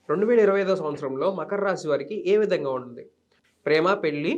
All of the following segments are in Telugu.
2025 సంవత్సరంలో మకర రాశి వారికి ఏ విధంగా ఉంటుంది? ప్రేమ, పెళ్లి,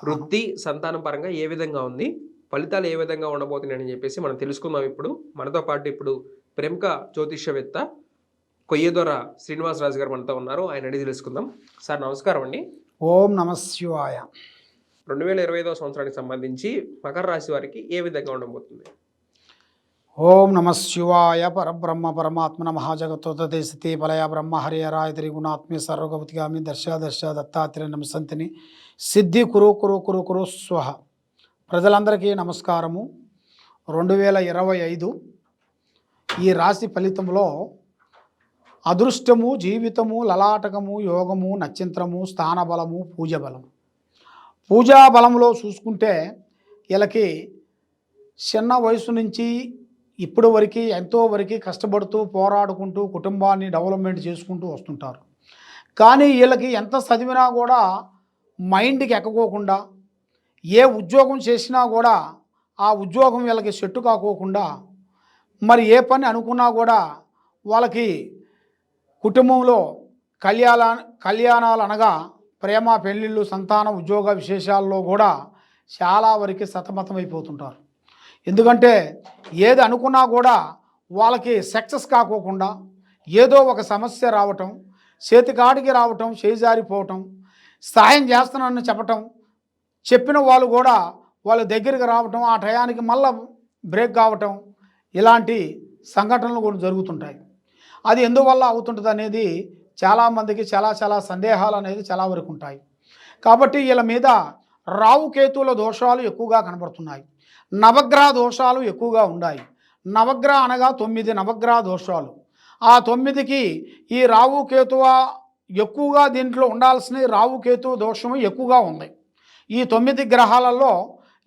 వృత్తి, సంతానం పరంగా ఏ విధంగా ఉంది? ఫలితాలు ఏ విధంగా ఉండబోతున్నాయని చెప్పేసి మనం తెలుసుకుందాం ఇప్పుడు. మనతో పాటు ఇప్పుడు ప్రముఖ జ్యోతిష్యవేత్త కొయ్యదొర శ్రీనివాసరాజు గారు మనతో ఉన్నారు. ఆయన అడిగి తెలుసుకుందాం. సార్ నమస్కారం అండి. ఓం నమ శివాయ. 2025 సంవత్సరానికి సంబంధించి మకర రాశి వారికి ఏ విధంగా ఉండబోతుంది? ఓం నమ శివాయ. పరబ్రహ్మ పరమాత్మన మహాజగతోతతే స్థితి పలయ బ్రహ్మ హరియరాయ త్రిగుణాత్మే సర్వగతిగామి దర్శ దత్తాత్రేయ నమసంతిని సిద్ధి కురు కురు కురు కురు స్వహ. ప్రజలందరికీ నమస్కారము. 2025 ఈ రాశి ఫలితంలో అదృష్టము, జీవితము, లలాటకము, యోగము, నక్షత్రము, స్థానబలము, పూజబలము. పూజా బలంలో చూసుకుంటే వీళ్ళకి చిన్న వయసు నుంచి ఇప్పుడు వరకు ఎంతో వరకు కష్టపడుతూ పోరాడుకుంటూ కుటుంబాన్ని డెవలప్మెంట్ చేసుకుంటూ వస్తుంటారు. కానీ వీళ్ళకి ఎంత చదివినా కూడా మైండ్కి ఎక్కకోకుండా, ఏ ఉద్యోగం చేసినా కూడా ఆ ఉద్యోగం వీళ్ళకి సెట్టు కాకోకుండా, మరి ఏ పని అనుకున్నా కూడా వాళ్ళకి కుటుంబంలో కళ్యాణాలు అనగా ప్రేమ, పెళ్ళిళ్ళు, సంతానం, ఉద్యోగ విశేషాల్లో కూడా చాలా వరకు సతమతమైపోతుంటారు. ఎందుకంటే ఏది అనుకున్నా కూడా వాళ్ళకి సక్సెస్ కాకోకుండా ఏదో ఒక సమస్య రావటం, చేతికాడికి రావటం, చేజారిపోవటం, సాయం చేస్తున్నానని చెప్పిన వాళ్ళు కూడా వాళ్ళ దగ్గరికి రావటం, ఆ టయానికి మళ్ళా బ్రేక్ కావటం, ఇలాంటి సంఘటనలు కూడా జరుగుతుంటాయి. అది ఎందువల్ల అవుతుంటుంది అనేది చాలామందికి చాలా సందేహాలు అనేది చాలా వరకు ఉంటాయి. కాబట్టి వీళ్ళ మీద రావుకేతువుల దోషాలు ఎక్కువగా కనబడుతున్నాయి. నవగ్రహ దోషాలు ఎక్కువగా ఉన్నాయి. నవగ్రహ అనగా 9 నవగ్రహ దోషాలు. ఆ 9కి ఈ రావుకేతువ ఎక్కువగా దీంట్లో ఉండాల్సిన రావుకేతువు దోషము ఎక్కువగా ఉంది. ఈ 9 గ్రహాలలో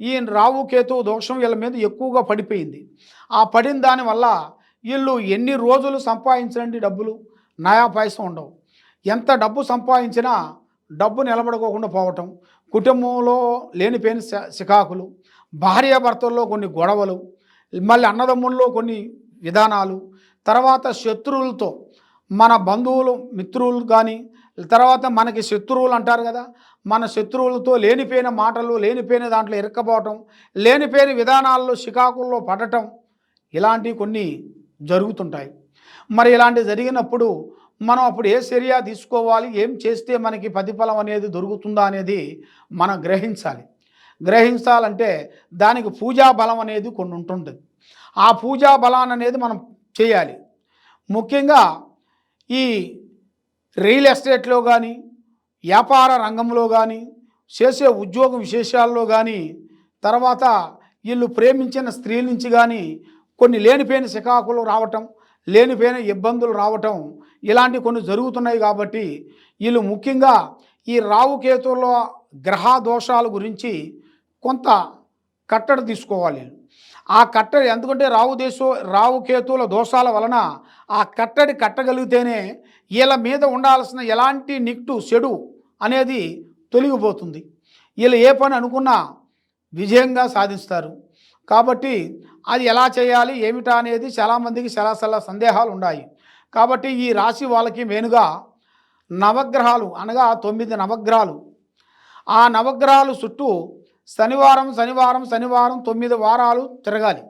ఈ రావుకేతువు దోషం వీళ్ళ మీద ఎక్కువగా పడిపోయింది. ఆ పడిన దానివల్ల వీళ్ళు ఎన్ని రోజులు సంపాదించండి డబ్బులు నయా పైసా ఉండవు. ఎంత డబ్బు సంపాదించినా డబ్బు నిలబడుకోకుండా పోవటం, కుటుంబంలో లేనిపోయిన చికాకులు, భార్యాభర్తల్లో కొన్ని గొడవలు, మళ్ళీ అన్నదమ్ముల్లో కొన్ని విధానాలు, తర్వాత శత్రువులతో మన బంధువులు మిత్రులు కానీ, తర్వాత మనకి శత్రువులు అంటారు కదా, మన శత్రువులతో లేనిపోయిన మాటలు, లేనిపోయిన దాంట్లో ఇరక్కపోవటం, లేనిపోయిన విధానాల్లో చికాకుల్లో పడటం, ఇలాంటివి కొన్ని జరుగుతుంటాయి. మరి ఇలాంటివి జరిగినప్పుడు మనం అప్పుడు ఏ చర్య తీసుకోవాలి, ఏం చేస్తే మనకి ప్రతిఫలం అనేది దొరుకుతుందా అనేది మనం గ్రహించాలంటే దానికి పూజా బలం అనేది కొన్ని ఉంటుంది. ఆ పూజా బలాన్ని అనేది మనం చేయాలి. ముఖ్యంగా ఈ రియల్ ఎస్టేట్లో కానీ, వ్యాపార రంగంలో కానీ, చేసే ఉద్యోగ విశేషాల్లో కానీ, తర్వాత వీళ్ళు ప్రేమించిన స్త్రీల నుంచి కానీ కొన్ని లేనిపోయిన చికాకులు రావటం, లేనిపోయిన ఇబ్బందులు రావటం, ఇలాంటి కొన్ని జరుగుతున్నాయి. కాబట్టి వీళ్ళు ముఖ్యంగా ఈ రావుకేతువుల గ్రహ దోషాల గురించి కొంత కట్టడి తీసుకోవాలి. ఆ కట్టడి ఎందుకంటే రావుకేతువుల దోషాల వలన ఆ కట్టడి కట్టగలిగితేనే వీళ్ళ మీద ఉండాల్సిన ఎలాంటి చెడు అనేది తొలగిపోతుంది. వీళ్ళు ఏ పని అనుకున్నా విజయంగా సాధిస్తారు. కాబట్టి అది ఎలా చేయాలి ఏమిటా అనేది చాలామందికి చాలా సందేహాలు ఉన్నాయి. కాబట్టి ఈ రాశి వాళ్ళకి మెయిన్గా నవగ్రహాలు అనగా 9 నవగ్రహాలు, ఆ నవగ్రహాలు చుట్టూ శనివారం 9 వారాలు తిరగాలి.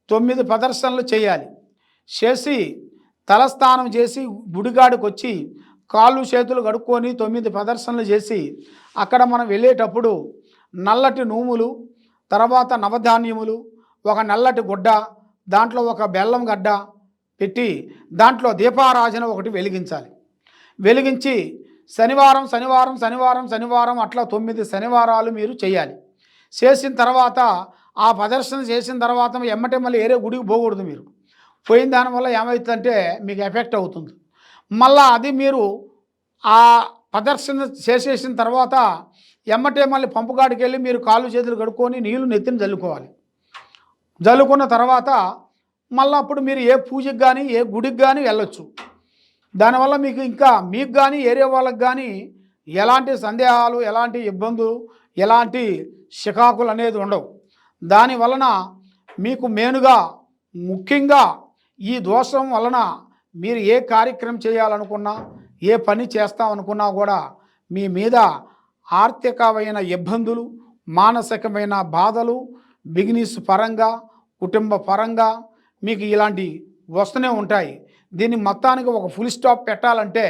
9 ప్రదర్శనలు చేయాలి. చేసి తలస్నానం చేసి గుడిగాడికి వచ్చి కాళ్ళు చేతులు కడుక్కొని 9 ప్రదర్శనలు చేసి అక్కడ మనం వెళ్ళేటప్పుడు నల్లటి నూములు, తర్వాత నవధాన్యములు, ఒక నల్లటి గుడ్డ, దాంట్లో ఒక బెల్లం గడ్డ పెట్టి దాంట్లో దీపారాజన ఒకటి వెలిగించాలి. వెలిగించి శనివారం అట్లా 9 శనివారాలు మీరు చేయాలి. చేసిన తర్వాత ఆ ప్రదర్శన చేసిన తర్వాత ఎమ్మటే మళ్ళీ ఏరే గుడికి పోకూడదు. మీరు పోయిన దానివల్ల ఏమవుతుందంటే మీకు ఎఫెక్ట్ అవుతుంది. మళ్ళీ అది మీరు ఆ ప్రదర్శన చేసేసిన తర్వాత ఎమ్మటే మళ్ళీ పంపుగాడికి వెళ్ళి మీరు కాళ్ళు చేతులు కడుక్కొని నీళ్లు నెత్తిని జల్లుకోవాలి. జల్లుకున్న తర్వాత మళ్ళీ అప్పుడు మీరు ఏ పూజకి కానీ ఏ గుడికి కానీ వెళ్ళొచ్చు. దానివల్ల మీకు కానీ ఏరే వాళ్ళకి కానీ ఎలాంటి సందేహాలు, ఎలాంటి ఇబ్బందులు, ఎలాంటి చికాకులు అనేది ఉండవు. దానివలన మీకు మెయిన్గా ముఖ్యంగా ఈ దోషం వలన మీరు ఏ కార్యక్రమం చేయాలనుకున్నా, ఏ పని చేస్తాం అనుకున్నా కూడా మీ మీద ఆర్థికమైన ఇబ్బందులు, మానసికమైన బాధలు, బిజినెస్ పరంగా, కుటుంబ పరంగా మీకు ఇలాంటి వస్తూనే ఉంటాయి. దీన్ని మొత్తానికి ఒక ఫుల్ స్టాప్ పెట్టాలంటే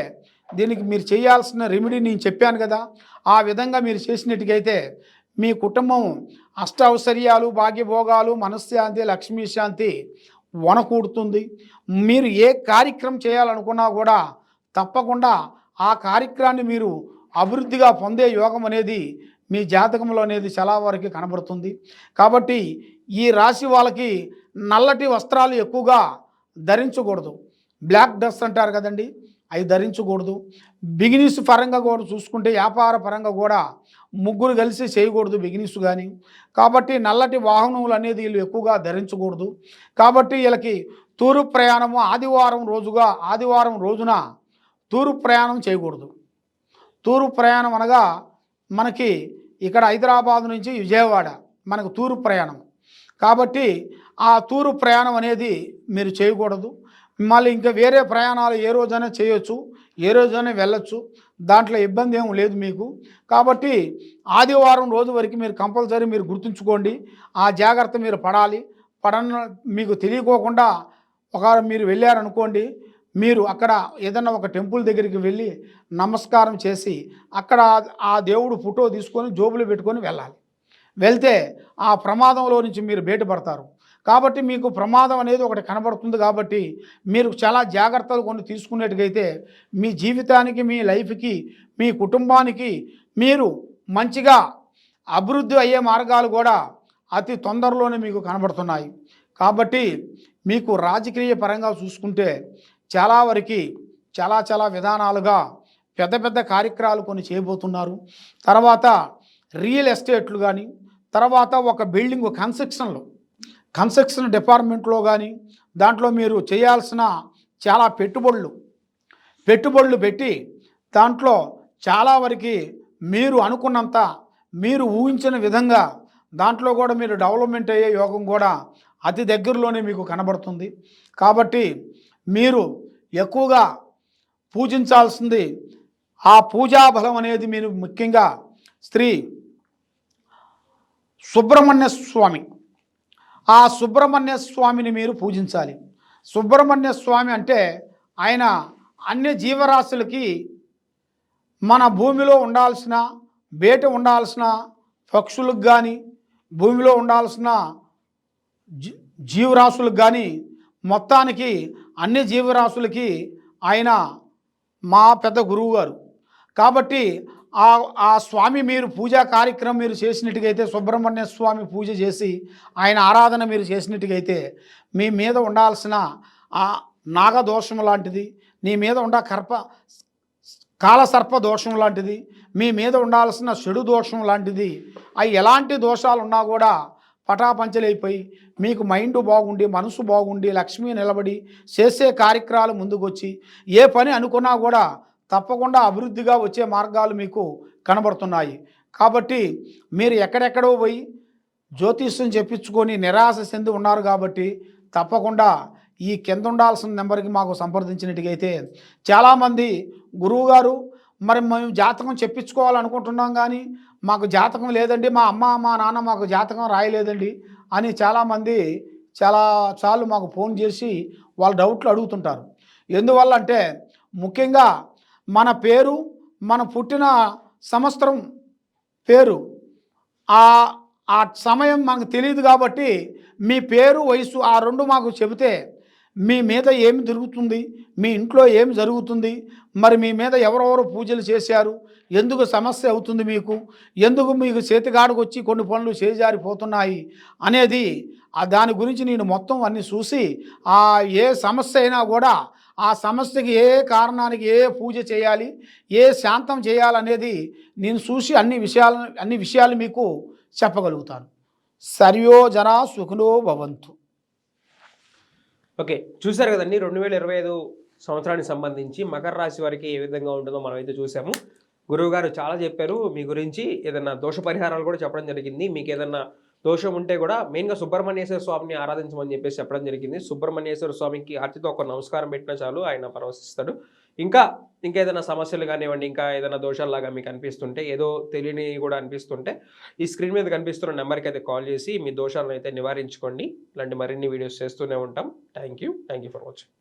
దీనికి మీరు చేయాల్సిన రెమెడీ నేను చెప్పాను కదా, ఆ విధంగా మీరు చేసినట్టుగైతే మీ కుటుంబం అష్టైశ్వర్యాలు, భాగ్యభోగాలు, మనశ్శాంతి, లక్ష్మీ శాంతి వనకూడుతుంది. మీరు ఏ కార్యక్రమం చేయాలనుకున్నా కూడా తప్పకుండా ఆ కార్యక్రమాన్ని మీరు అభివృద్ధిగా పొందే యోగం అనేది మీ జాతకంలో అనేది చాలా వరకు కనబడుతుంది. కాబట్టి ఈ రాశి వాళ్ళకి నల్లటి వస్త్రాలు ఎక్కువగా ధరించకూడదు. బ్లాక్ డ్రెస్ అంటారు కదండి, అవి ధరించకూడదు. బిజినెస్ పరంగా కూడా చూసుకుంటే వ్యాపార పరంగా కూడా ముగ్గురు కలిసి చేయకూడదు బిజినెస్ కానీ. కాబట్టి నల్లటి వాహనములు అనేది వీళ్ళు ఎక్కువగా ధరించకూడదు. కాబట్టి వీళ్ళకి తూర్పు ప్రయాణము ఆదివారం రోజున తూర్పు ప్రయాణం చేయకూడదు. తూర్పు ప్రయాణం అనగా మనకి ఇక్కడ హైదరాబాద్ నుంచి విజయవాడ మనకు తూర్పు ప్రయాణం. కాబట్టి ఆ తూర్పు ప్రయాణం అనేది మీరు చేయకూడదు. మళ్ళీ ఇంకా వేరే ప్రయాణాలు ఏ రోజైనా చేయొచ్చు, ఏ రోజైనా వెళ్ళొచ్చు, దాంట్లో ఇబ్బంది ఏం లేదు మీకు. కాబట్టి ఆదివారం రోజు వరకు మీరు కంపల్సరీ మీరు గుర్తుంచుకోండి. ఆ జాగ్రత్త మీరు పడాలి. మీకు తెలియకోకుండా ఒకవేళ మీరు వెళ్ళారనుకోండి, మీరు అక్కడ ఏదన్నా ఒక టెంపుల్ దగ్గరికి వెళ్ళి నమస్కారం చేసి అక్కడ ఆ దేవుడు ఫోటో తీసుకొని జోబులు పెట్టుకొని వెళ్ళాలి. వెళ్తే ఆ ప్రమాదంలో నుంచి మీరు బయటపడతారు. కాబట్టి మీకు ప్రమాదం అనేది ఒకటి కనబడుతుంది. కాబట్టి మీరు చాలా జాగ్రత్తలు కొన్ని తీసుకునేట్టుగైతే మీ జీవితానికి, మీ లైఫ్కి, మీ కుటుంబానికి మీరు మంచిగా అభివృద్ధి అయ్యే మార్గాలు కూడా అతి తొందరలోనే మీకు కనబడుతున్నాయి. కాబట్టి మీకు రాజకీయ పరంగా చూసుకుంటే చాలా వరకు చాలా విధానాలుగా పెద్ద పెద్ద కార్యక్రమాలు కొన్ని చేయబోతున్నారు. తర్వాత రియల్ ఎస్టేట్లు కానీ, తర్వాత ఒక బిల్డింగ్ కన్స్ట్రక్షన్ డిపార్ట్మెంట్లో కానీ దాంట్లో మీరు చేయాల్సిన చాలా పెట్టుబడులు పెట్టి దాంట్లో చాలా వరకు మీరు అనుకున్నంత, మీరు ఊహించిన విధంగా దాంట్లో కూడా మీరు డెవలప్మెంట్ అయ్యే యోగం కూడా అతి దగ్గరలోనే మీకు కనబడుతుంది. కాబట్టి మీరు ఎక్కువగా పూజించాల్సింది ఆ పూజా బలం అనేది మీరు ముఖ్యంగా శ్రీ సుబ్రహ్మణ్య స్వామి, ఆ సుబ్రహ్మణ్య స్వామిని మీరు పూజించాలి. సుబ్రహ్మణ్య స్వామి అంటే ఆయన అన్ని జీవరాశులకి మన భూమిలో ఉండాల్సిన, బయట ఉండాల్సిన పక్షులకు కానీ, భూమిలో ఉండాల్సిన జీవరాశులకు కానీ మొత్తానికి అన్ని జీవరాశులకి ఆయన మా పెద్ద గురువు గారు. కాబట్టి ఆ స్వామి మీరు పూజా కార్యక్రమం మీరు చేసినట్టుగైతే, సుబ్రహ్మణ్య స్వామి పూజ చేసి ఆయన ఆరాధన మీరు చేసినట్టుగైతే మీ మీద ఉండాల్సిన ఆ నాగదోషం లాంటిది, నీ మీద కాలసర్ప దోషం లాంటిది, మీ మీద ఉండాల్సిన చెడు దోషం లాంటిది, అవి ఎలాంటి దోషాలు ఉన్నా కూడా పటాపంచలైపోయి మీకు మైండ్ బాగుండి, మనసు బాగుండి, లక్ష్మి నిలబడి చేసే కార్యక్రమాలు ముందుకొచ్చి ఏ పని అనుకున్నా కూడా తప్పకుండా అభివృద్ధిగా వచ్చే మార్గాలు మీకు కనబడుతున్నాయి. కాబట్టి మీరు ఎక్కడెక్కడో పోయి జ్యోతిష్యం చెప్పించుకొని నిరాశ చెంది ఉన్నారు. కాబట్టి తప్పకుండా ఈ కింద ఉండాల్సిన నెంబర్కి మాకు సంప్రదించినట్టుగైతే చాలామంది గురువుగారు మరి మేము జాతకం చెప్పించుకోవాలనుకుంటున్నాం కానీ మాకు జాతకం లేదండి, మా అమ్మ మా నాన్న మాకు జాతకం రాయలేదండి అని చాలామంది చాలాసార్లు మాకు ఫోన్ చేసి వాళ్ళ డౌట్లు అడుగుతుంటారు. ఎందువల్ల అంటే ముఖ్యంగా మన పేరు, మన పుట్టిన సంవత్సరం పేరు ఆ సమయం మాకు తెలియదు. కాబట్టి మీ పేరు, వయసు ఆ రెండు మాకు చెబితే మీ మీద ఏమి జరుగుతుంది, మీ ఇంట్లో ఏమి జరుగుతుంది, మరి మీ మీద ఎవరెవరు పూజలు చేశారు, ఎందుకు సమస్య అవుతుంది మీకు, ఎందుకు మీకు చేతిగాడుకు వచ్చి కొన్ని పనులు చేజారిపోతున్నాయి అనేది దాని గురించి నేను మొత్తం అన్నీ చూసి ఏ సమస్య అయినా కూడా ఆ సమస్యకి ఏ కారణానికి ఏ పూజ చేయాలి, ఏ శాంతం చేయాలనేది నేను చూసి అన్ని విషయాలు మీకు చెప్పగలుగుతాను. సర్వో జనా సుఖినో భవంతు. ఓకే, చూశారు కదండి 2025 సంవత్సరానికి సంబంధించి మకర రాశి వారికి ఏ విధంగా ఉంటుందో మనం అయితే చూసాము. గురువుగారు చాలా చెప్పారు మీ గురించి, ఏదైనా దోష పరిహారాలు కూడా చెప్పడం జరిగింది. మీకు ఏదైనా దోషం ఉంటే కూడా మెయిన్గా సుబ్రహ్మణ్యేశ్వర స్వామిని ఆరాధించమని చెప్పేసి చెప్పడం జరిగింది. సుబ్రహ్మణ్యేశ్వర స్వామికి ఆర్తితో ఒక నమస్కారం పెట్టినా చాలు, ఆయన పరవశిస్తాడు. ఇంకా ఏదైనా సమస్యలు కానివ్వండి, ఇంకా ఏదైనా దోషాల్లాగా మీకు అనిపిస్తుంటే, ఏదో తెలియని కూడా అనిపిస్తుంటే, ఈ స్క్రీన్ మీద కనిపిస్తున్న నెంబర్కి అయితే కాల్ చేసి మీ దోషాలను అయితే నివారించుకోండి. ఇలాంటి మరిన్ని వీడియోస్ చేస్తూనే ఉంటాం. Thank you for watching.